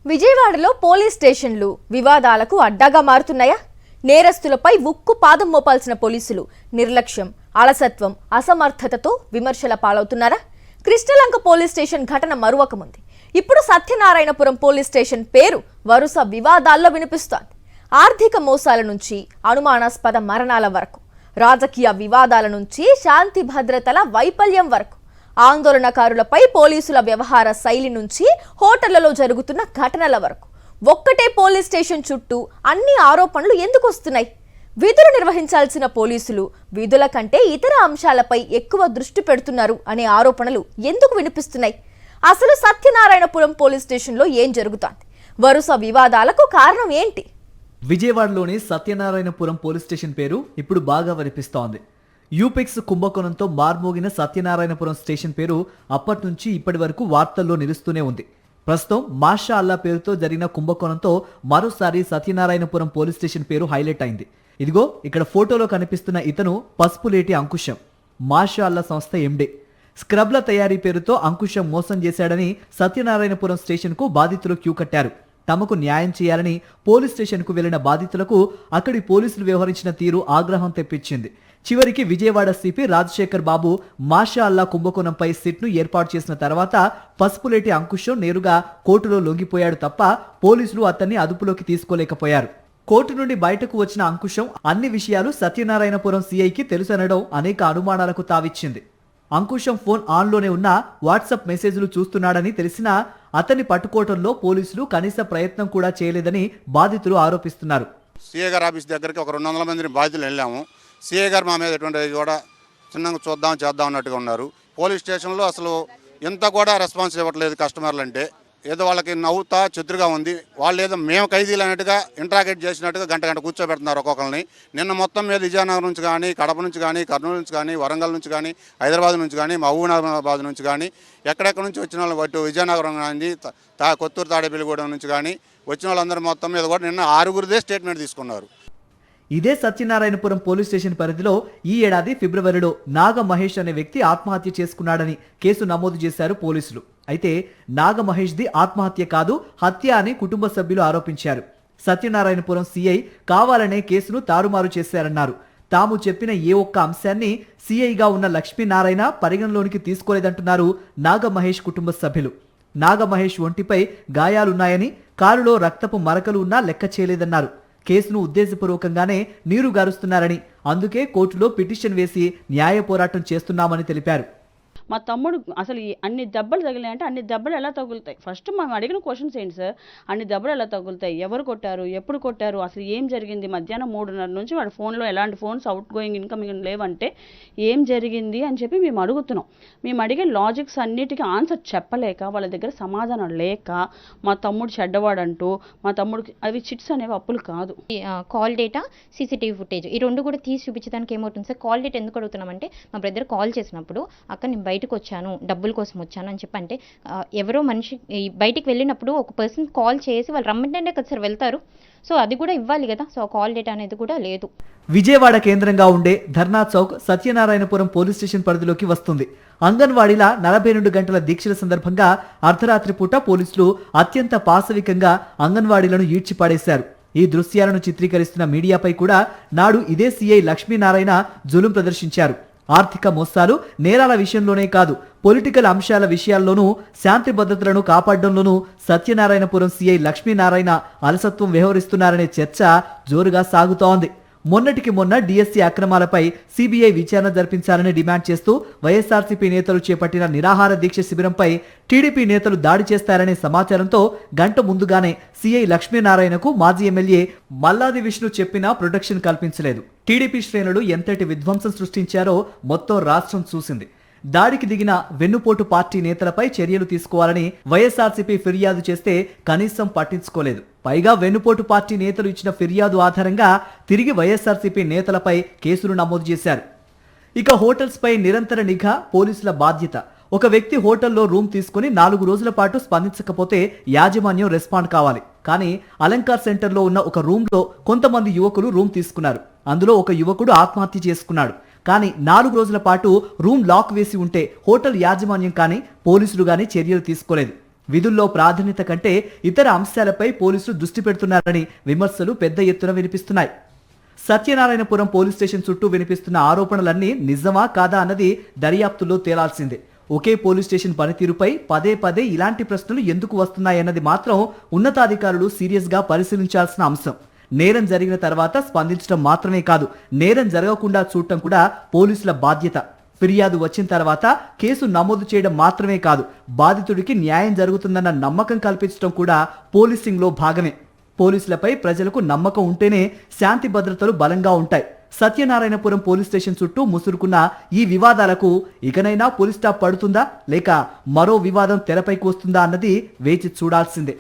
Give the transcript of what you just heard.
విజయవాడలో పోలీస్ స్టేషన్లు వివాదాలకు అడ్డాగా మారుతున్నాయా? నేరస్తులపై ఉక్కు పాదం మోపాల్సిన పోలీసులు నిర్లక్ష్యం, అలసత్వం, అసమర్థతతో విమర్శల పాలవుతున్నారా? కృష్ణలంక పోలీస్ స్టేషన్ ఘటన మరువకముంది. ఇప్పుడు సత్యనారాయణపురం పోలీస్ స్టేషన్ పేరు వరుస వివాదాల్లో వినిపిస్తోంది. ఆర్థిక మోసాల నుంచి అనుమానాస్పద మరణాల వరకు, రాజకీయ వివాదాల నుంచి శాంతి భద్రతల వైఫల్యం వరకు, ఆందోళనకారులపై పోలీసుల వ్యవహార శైలి నుంచి హోటళ్లలో జరుగుతున్న ఘటనల వరకు ఒక్కటే పోలీస్ స్టేషన్ చుట్టూ అన్ని ఆరోపణలు ఎందుకు వస్తున్నాయి? విధులు నిర్వహించాల్సిన పోలీసులు విధుల కంటే ఇతర అంశాలపై ఎక్కువ దృష్టి పెడుతున్నారు అనే ఆరోపణలు ఎందుకు వినిపిస్తున్నాయి? అసలు సత్యనారాయణపురం పోలీస్ స్టేషన్లో ఏం జరుగుతోంది? వరుస వివాదాలకు కారణం ఏంటి? విజయవాడలోని సత్యనారాయణపురం పోలీస్ స్టేషన్ పేరు ఇప్పుడు బాగా వినిపిస్తోంది. యూపెక్స్ కుంభకోణంతో మార్మోగిన సత్యనారాయణపురం స్టేషన్ పేరు అప్పటి నుంచి ఇప్పటి వరకు వార్తల్లో నిలుస్తూనే ఉంది. ప్రస్తుతం మాషా అల్లా పేరుతో జరిగిన కుంభకోణంతో మరోసారి సత్యనారాయణపురం పోలీస్ స్టేషన్ పేరు హైలైట్ అయింది. ఇదిగో ఇక్కడ ఫోటోలో కనిపిస్తున్న ఇతను పసుపులేటి అంకుశం, మాషా అల్లా సంస్థ ఎండే. స్క్రబ్ల తయారీ పేరుతో అంకుశం మోసం చేశాడని సత్యనారాయణపురం స్టేషన్కు బాధితులు క్యూ కట్టారు. తమకు న్యాయం చేయాలని పోలీస్ స్టేషన్కు వెళ్లిన బాధితులకు అక్కడి పోలీసులు వ్యవహరించిన తీరు ఆగ్రహం తెప్పించింది. చివరికి విజయవాడ సిపి రాజశేఖర్ బాబు మాషా అల్లా కుంభకోణంపై సిట్ను ఏర్పాటు చేసిన తర్వాత పసుపులేటి అంకుశం నేరుగా కోర్టులో లొంగిపోయాడు తప్ప పోలీసులు అతన్ని అదుపులోకి తీసుకోలేకపోయారు. కోర్టు నుండి బయటకు వచ్చిన అంకుశం అన్ని విషయాలు సత్యనారాయణపురం సిఐకి తెలుసనడం అనేక అనుమానాలకు తావిచ్చింది. అంకుశం ఫోన్ ఆన్లోనే ఉన్న వాట్సాప్ మెసేజ్లు చూస్తున్నాడని తెలిసినా అతన్ని పట్టుకోవడంలో పోలీసులు కనీస ప్రయత్నం కూడా చేయలేదని బాధితులు ఆరోపిస్తున్నారు. సిఐ గారి ఆఫీస్ దగ్గరికి ఒక 200 మందిని బాధితులు వెళ్ళాము. సిఐ గారు మా మీద ఎటువంటి కూడా చిన్నగా చేద్దాం అన్నట్టుగా ఉన్నారు. పోలీస్ స్టేషన్లో అసలు ఎంత కూడా రెస్పాన్స్ ఇవ్వట్లేదు. కస్టమర్లు అంటే ఏదో వాళ్ళకి నవ్వుతా చెతురుగా ఉంది. వాళ్ళు ఏదో మేము ఖైదీలు అన్నట్టుగా ఇంట్రాగేట్ చేసినట్టుగా గంట కూర్చోబెడుతున్నారు ఒక్కొక్కరిని. నిన్న మొత్తం మీద విజయనగరం నుంచి కానీ, కడప నుంచి కానీ, కర్నూలు నుంచి కానీ, వరంగల్ నుంచి కానీ, హైదరాబాద్ నుంచి కానీ, మహబూబాబాద్ నుంచి కానీ, ఎక్కడెక్కడి నుంచి వచ్చిన వాళ్ళు అటు విజయనగరం కానీ, కొత్తూరు తాడేపల్లిగూడెం నుంచి కానీ వచ్చిన వాళ్ళందరూ మొత్తం మీద కూడా నిన్న 6గురిదే స్టేట్మెంట్ తీసుకున్నారు. ఇదే సత్యనారాయణపురం పోలీస్ స్టేషన్ పరిధిలో ఈ ఏడాది ఫిబ్రవరిలో నాగ మహేష్ అనే వ్యక్తి ఆత్మహత్య చేసుకున్నాడని కేసు నమోదు చేశారు పోలీసులు. అయితే నాగ మహేష్ది ఆత్మహత్య కాదు, హత్య అని కుటుంబ సభ్యులు ఆరోపించారు. సత్యనారాయణపురం సిఐ కావాలనే కేసును తారుమారు చేశారన్నారు. తాము చెప్పిన ఏ ఒక్క అంశాన్ని సిఐగా ఉన్న లక్ష్మీనారాయణ పరిగణలోనికి తీసుకోలేదంటున్నారు నాగ మహేష్ కుటుంబ సభ్యులు. నాగ మహేష్ ఒంటిపై గాయాలున్నాయని, కారులో రక్తపు మరకలు ఉన్నా లెక్క చేయలేదన్నారు. కేసును ఉద్దేశపూర్వకంగానే నీరు గారుస్తున్నారని, అందుకే కోర్టులో పిటిషన్ వేసి న్యాయ పోరాటం చేస్తున్నామని తెలిపారు. మా తమ్ముడు అసలు అన్ని దెబ్బలు తగిలాయంటే అన్ని దెబ్బలు ఎలా తగులుతాయి? ఫస్ట్ మేము అడిగిన క్వశ్చన్స్ ఏంటి సార్, అన్ని దెబ్బలు ఎలా తగులుతాయి, ఎవరు కొట్టారు, ఎప్పుడు కొట్టారు, అసలు ఏం జరిగింది, మధ్యాహ్నం 3:30 నుంచి వాడి ఫోన్లో ఎలాంటి ఫోన్స్ అవుట్ గోయింగ్ ఇన్కమింగ్ లేవంటే ఏం జరిగింది అని చెప్పి మేము అడుగుతున్నాం. మేము అడిగే లాజిక్స్ అన్నిటికీ ఆన్సర్ చెప్పలేక, వాళ్ళ దగ్గర సమాధానం లేక, మా తమ్ముడు చెడ్డవాడంటూ, మా తమ్ముడికి అవి చిట్స్ అనేవి అప్పులు కాదు. కాల్ డేటా, సీసీటీవీ ఫుటేజ్ ఈ రెండు కూడా తీసి చూపించడానికి ఏమవుతుంది సార్? కాల్ డేటా ఎందుకు అడుగుతున్నామంటే మా బ్రదర్ కాల్ చేసినప్పుడు అక్కడ నేను బయటకు వచ్చాను, డబ్బుల కోసం వచ్చాను అని చెప్పి అంటే ఎవరో మనిషి బయటికి వెళ్ళినప్పుడు ఒక పర్సన్ కాల్ చేసి వాళ్ళు రమ్మంటేనే కదా సార్ వెళ్తారు. సో అది కూడా ఇవ్వాలి కదా. సో కాల్ డేటా అనేది కూడా లేదు. విజయవాడ కేంద్రంగా ఉండే ధర్నా చౌక్ సత్యనారాయణపురం పోలీస్ స్టేషన్ పరిధిలోకి వస్తుంది. అంగన్వాడీల 42 గంటల దీక్షల సందర్భంగా అర్ధరాత్రి పూట పోలీసులు అత్యంత పాశవికంగా అంగన్వాడీలను ఈడ్చిపాడేశారు. ఈ దృశ్యాలను చిత్రీకరిస్తున్న మీడియాపై కూడా నాడు ఇదే సిఐ లక్ష్మీనారాయణ జులుం ప్రదర్శించారు. ఆర్థిక మోసాలు, నేరాల విషయంలోనే కాదు, పొలిటికల్ అంశాల విషయాల్లోనూ శాంతి భద్రతలను కాపాడడంలోనూ సత్యనారాయణపురం సిఐ లక్ష్మీనారాయణ అలసత్వం వ్యవహరిస్తున్నారనే చర్చ జోరుగా సాగుతోంది. మొన్నటికి మొన్న డిఎస్సీ అక్రమాలపై సిబిఐ విచారణ జరిపించాలని డిమాండ్ చేస్తూ వైఎస్ఆర్సీపీ నేతలు చేపట్టిన నిరాహార దీక్ష శిబిరంపై టీడీపీ నేతలు దాడి చేస్తారనే సమాచారంతో గంట ముందుగానే సిఐ లక్ష్మీనారాయణకు మాజీ ఎమ్మెల్యే మల్లాది విష్ణు చెప్పినా ప్రొటెక్షన్ కల్పించలేదు. టీడీపీ శ్రేణులు ఎంతటి విధ్వంసం సృష్టించారో మొత్తం రాష్ట్రం చూసింది. దాడికి దిగిన వెన్నుపోటు పార్టీ నేతలపై చర్యలు తీసుకోవాలని వైఎస్ఆర్సీపీ ఫిర్యాదు చేస్తే కనీసం పట్టించుకోలేదు. పైగా వెన్నుపోటు పార్టీ నేతలు ఇచ్చిన ఫిర్యాదు ఆధారంగా తిరిగి వైఎస్ఆర్సీపీ నేతలపై కేసులు నమోదు చేశారు. ఇక హోటల్స్ పై నిరంతర నిఘా పోలీసుల బాధ్యత. ఒక వ్యక్తి హోటల్లో రూమ్ తీసుకుని 4 రోజుల పాటు స్పందించకపోతే యాజమాన్యం రెస్పాండ్ కావాలి. కానీ అలంకార్ సెంటర్లో ఉన్న ఒక రూమ్లో కొంతమంది యువకులు రూమ్ తీసుకున్నారు. అందులో ఒక యువకుడు ఆత్మహత్య చేసుకున్నాడు. కానీ 4 రోజుల పాటు రూమ్ లాక్ వేసి ఉంటే హోటల్ యాజమాన్యం కానీ పోలీసులు కానీ చర్యలు తీసుకోలేదు. విధుల్లో ప్రాధాన్యత కంటే ఇతర అంశాలపై పోలీసులు దృష్టి పెడుతున్నారని విమర్శలు పెద్ద ఎత్తున వినిపిస్తున్నాయి. సత్యనారాయణపురం పోలీస్ స్టేషన్ చుట్టూ వినిపిస్తున్న ఆరోపణలన్నీ నిజమా కాదా అన్నది దర్యాప్తులో తేలాల్సిందే. ఒకే పోలీస్ స్టేషన్ పనితీరుపై పదే పదే ఇలాంటి ప్రశ్నలు ఎందుకు వస్తున్నాయన్నది మాత్రం ఉన్నతాధికారులు సీరియస్ గా పరిశీలించాల్సిన అంశం. నేరం జరిగిన తర్వాత స్పందించడం మాత్రమే కాదు, నేరం జరగకుండా చూడటం కూడా పోలీసుల బాధ్యత. ఫిర్యాదు వచ్చిన తర్వాత కేసు నమోదు చేయడం మాత్రమే కాదు, బాధితుడికి న్యాయం జరుగుతుందన్న నమ్మకం కల్పించడం కూడా పోలీసింగ్లో భాగమే. పోలీసులపై ప్రజలకు నమ్మకం ఉంటేనే శాంతి భద్రతలు బలంగా ఉంటాయి. సత్యనారాయణపురం పోలీస్ స్టేషన్ చుట్టూ ముసురుకున్న ఈ వివాదాలకు ఇకనైనా పోలీస్ స్టాప్ పడుతుందా లేక మరో వివాదం తెరపైకి వస్తుందా అన్నది వేచి చూడాల్సిందే.